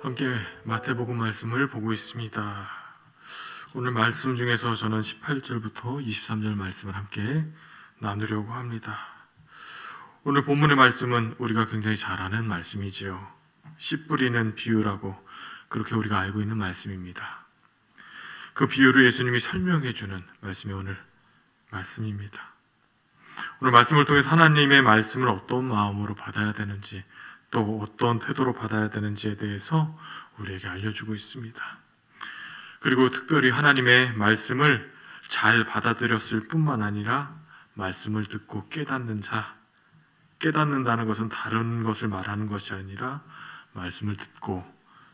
함께 마태복음 말씀을 보고 있습니다. 오늘 말씀 중에서 저는 18절부터 23절 말씀을 함께 나누려고 합니다. 오늘 본문의 말씀은 우리가 굉장히 잘 아는 말씀이지요. 씨 뿌리는 비유라고 그렇게 우리가 알고 있는 말씀입니다. 그 비유를 예수님이 설명해 주는 말씀이 오늘 말씀입니다. 오늘 말씀을 통해서 하나님의 말씀을 어떤 마음으로 받아야 되는지, 또 어떤 태도로 받아야 되는지에 대해서 우리에게 알려주고 있습니다. 그리고 특별히 하나님의 말씀을 잘 받아들였을 뿐만 아니라 말씀을 듣고 깨닫는 자, 깨닫는다는 것은 다른 것을 말하는 것이 아니라 말씀을 듣고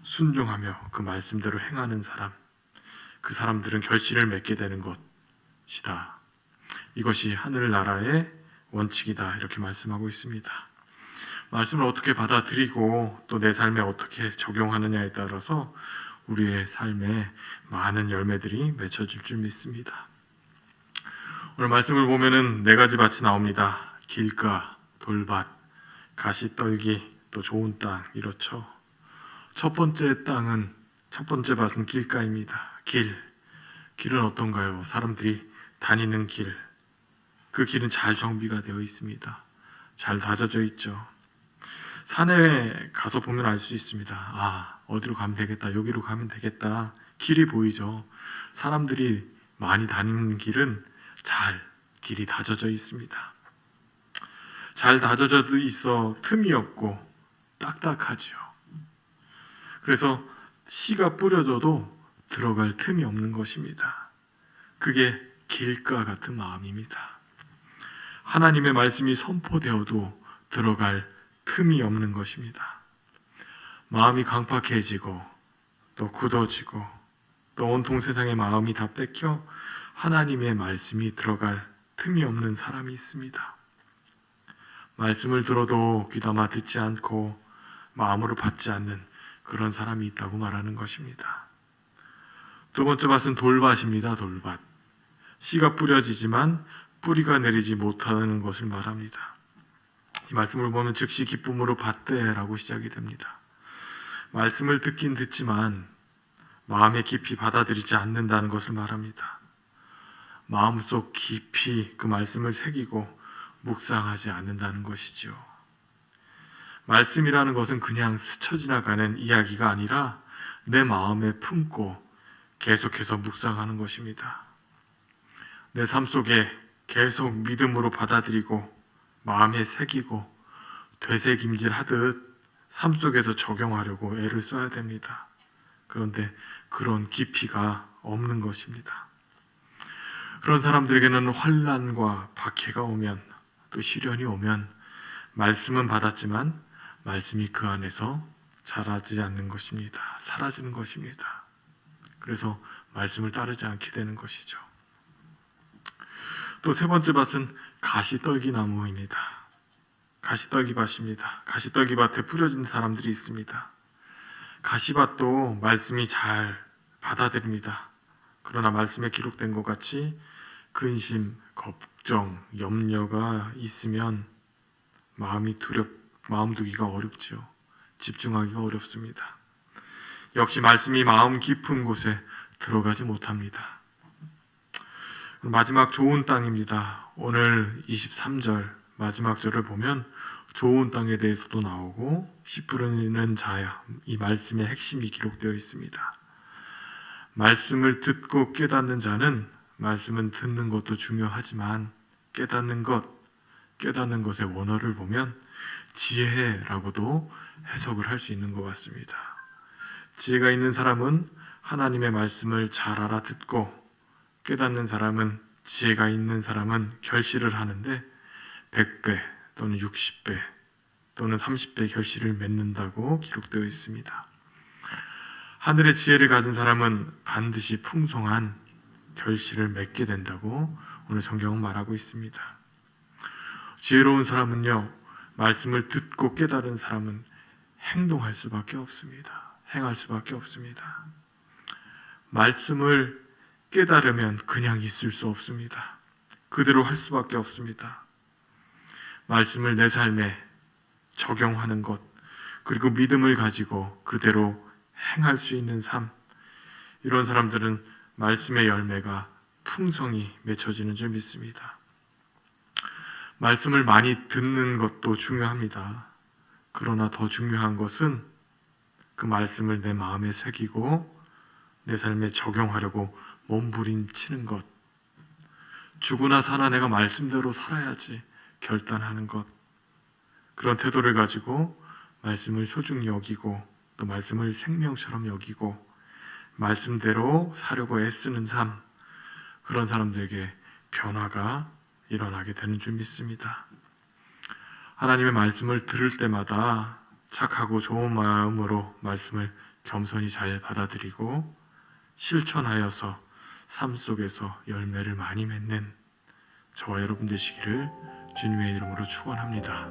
순종하며 그 말씀대로 행하는 사람, 그 사람들은 결실을 맺게 되는 것이다. 이것이 하늘나라의 원칙이다. 이렇게 말씀하고 있습니다. 말씀을 어떻게 받아들이고 또 내 삶에 어떻게 적용하느냐에 따라서 우리의 삶에 많은 열매들이 맺혀질 줄 믿습니다. 오늘 말씀을 보면은 4가지 밭이 나옵니다. 길가, 돌밭, 가시떨기, 또 좋은 땅, 이렇죠. 첫 번째 밭은 길가입니다. 길은 어떤가요? 사람들이 다니는 길. 그 길은 잘 정비가 되어 있습니다. 잘 다져져 있죠. 산에 가서 보면 알 수 있습니다. 어디로 가면 되겠다, 여기로 가면 되겠다. 길이 보이죠. 사람들이 많이 다니는 길은 길이 다져져 있습니다. 잘 다져져 있어 틈이 없고 딱딱하죠. 그래서 씨가 뿌려져도 들어갈 틈이 없는 것입니다. 그게 길가 같은 마음입니다. 하나님의 말씀이 선포되어도 들어갈 틈이 없는 것입니다. 마음이 강팍해지고 또 굳어지고 또 온통 세상의 마음이 다 뺏겨 하나님의 말씀이 들어갈 틈이 없는 사람이 있습니다. 말씀을 들어도 귀담아 듣지 않고 마음으로 받지 않는 그런 사람이 있다고 말하는 것입니다. 두 번째 밭은 돌밭입니다. 돌밭. 씨가 뿌려지지만 뿌리가 내리지 못하는 것을 말합니다. 이 말씀을 보면 즉시 기쁨으로 받되라고 시작이 됩니다. 말씀을 듣긴 듣지만 마음에 깊이 받아들이지 않는다는 것을 말합니다. 마음속 깊이 그 말씀을 새기고 묵상하지 않는다는 것이죠. 말씀이라는 것은 그냥 스쳐 지나가는 이야기가 아니라 내 마음에 품고 계속해서 묵상하는 것입니다. 내 삶 속에 계속 믿음으로 받아들이고 마음에 새기고 되새김질하듯 삶 속에서 적용하려고 애를 써야 됩니다. 그런데 그런 깊이가 없는 것입니다. 그런 사람들에게는 환난과 박해가 오면, 또 시련이 오면 말씀은 받았지만 말씀이 그 안에서 자라지 않는 것입니다. 사라지는 것입니다. 그래서 말씀을 따르지 않게 되는 것이죠. 또 세 번째 밭은 가시떨기 나무입니다. 가시떨기 밭입니다. 가시떨기 밭에 뿌려진 사람들이 있습니다. 가시밭도 말씀이 잘 받아들입니다. 그러나 말씀에 기록된 것 같이 근심, 걱정, 염려가 있으면 마음 두기가 어렵죠. 집중하기가 어렵습니다. 역시 말씀이 마음 깊은 곳에 들어가지 못합니다. 마지막 좋은 땅입니다. 오늘 23절 마지막 절을 보면 좋은 땅에 대해서도 나오고 씨 뿌리는 자야, 이 말씀의 핵심이 기록되어 있습니다. 말씀을 듣고 깨닫는 자는, 말씀은 듣는 것도 중요하지만 깨닫는 것의 원어를 보면 지혜라고도 해석을 할 수 있는 것 같습니다. 지혜가 있는 사람은 하나님의 말씀을 잘 알아듣고, 깨닫는 사람은, 지혜가 있는 사람은 결실을 하는데 100배 또는 60배 또는 30배 결실을 맺는다고 기록되어 있습니다. 하늘의 지혜를 가진 사람은 반드시 풍성한 결실을 맺게 된다고 오늘 성경은 말하고 있습니다. 지혜로운 사람은요, 말씀을 듣고 깨달은 사람은 행동할 수밖에 없습니다. 행할 수밖에 없습니다. 말씀을 깨달으면 그냥 있을 수 없습니다. 그대로 할 수밖에 없습니다. 말씀을 내 삶에 적용하는 것, 그리고 믿음을 가지고 그대로 행할 수 있는 삶, 이런 사람들은 말씀의 열매가 풍성히 맺혀지는 줄 믿습니다. 말씀을 많이 듣는 것도 중요합니다. 그러나 더 중요한 것은 그 말씀을 내 마음에 새기고 내 삶에 적용하려고 몸부림치는 것, 죽으나 사나 내가 말씀대로 살아야지 결단하는 것, 그런 태도를 가지고 말씀을 소중히 여기고 또 말씀을 생명처럼 여기고 말씀대로 사려고 애쓰는 삶, 그런 사람들에게 변화가 일어나게 되는 줄 믿습니다. 하나님의 말씀을 들을 때마다 착하고 좋은 마음으로 말씀을 겸손히 잘 받아들이고 실천하여서 삶 속에서 열매를 많이 맺는 저와 여러분 되시기를 주님의 이름으로 축원합니다.